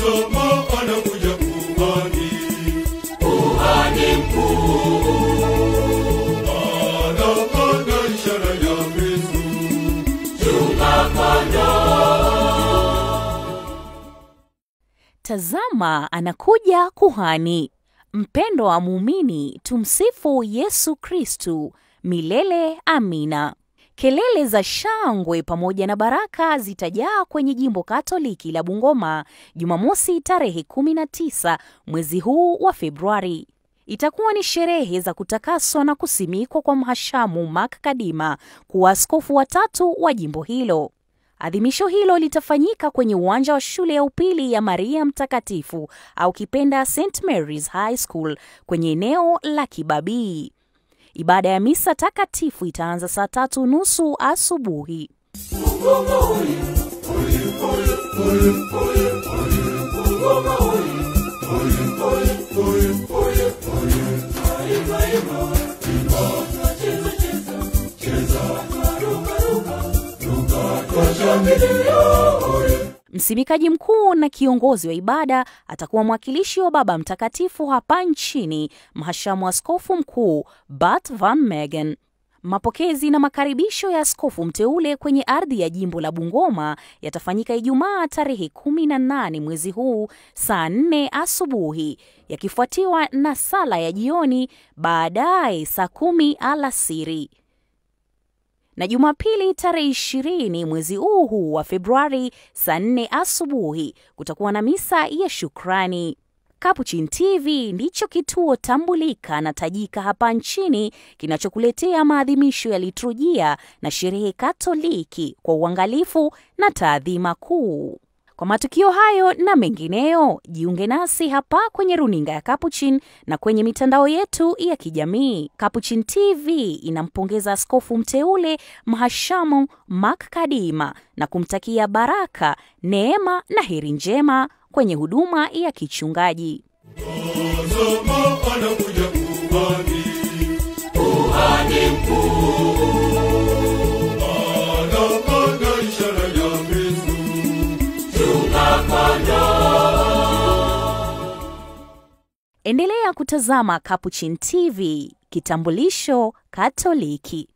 Tazama anakuja kuhani, kuhani mkuu. Anapanda ishara ya mbingu, chunga kondoo. Tazama anakuja kuhani. Mpendo wa muumini, tumsifu Yesu Kristu. Milele amina. Kelele za shangwe pamoja na baraka zitajaa kwenye jimbo Katoliki la Bungoma Jumamosi tarehe 19 mwezi huu wa Februari. Itakuwa ni sherehe za kutakaswa na kusimikwa kwa Mhashamu Mark Kadima kuwa askofu wa 3 wa jimbo hilo. Adhimisho hilo litafanyika kwenye uwanja wa shule ya upili ya Maria Mtakatifu au kipenda St. Mary's High School kwenye eneo la Kibabii. Ibada ya misa takatifu itaanza saa 3:30 asubuhi. Msimikaji mkuu na kiongozi wa ibada atakuwa mwakilishi wa Baba Mtakatifu hapa nchini, Mhashamu Askofu Mkuu Bart Van Megen. Mapokezi na makaribisho ya askofu mteule kwenye ardhi ya jimbo la Bungoma yatafanyika Ijumaa tarehe 18 mwezi huu saa 4 asubuhi, yakifuatiwa na sala ya jioni baadaye saa 10 alasiri. Na Jumapili tarehe 20 mwezi huu wa Februari saa 4 asubuhi kutakuwa na misa ya shukrani. Capuchin TV ndicho kituo tambulika na tajika hapa nchini kinachokuletea maadhimisho ya liturujia na sherehe Katoliki kwa uangalifu na taadhima kuu. Kwa matukio hayo na mengineyo, jiunge nasi hapa kwenye runinga ya Capuchin na kwenye mitandao yetu ya kijamii. Capuchin TV inampongeza askofu mteule Mhashamu Mark Kadima na kumtakia baraka, neema na heri njema kwenye huduma ya kichungaji. Tazama anakuja kuhani, kuhani mkuu. Anapanda ishara ya mbingu, chunga kondoo. Endelea kutazama Capuchin TV, kitambulisho Katoliki.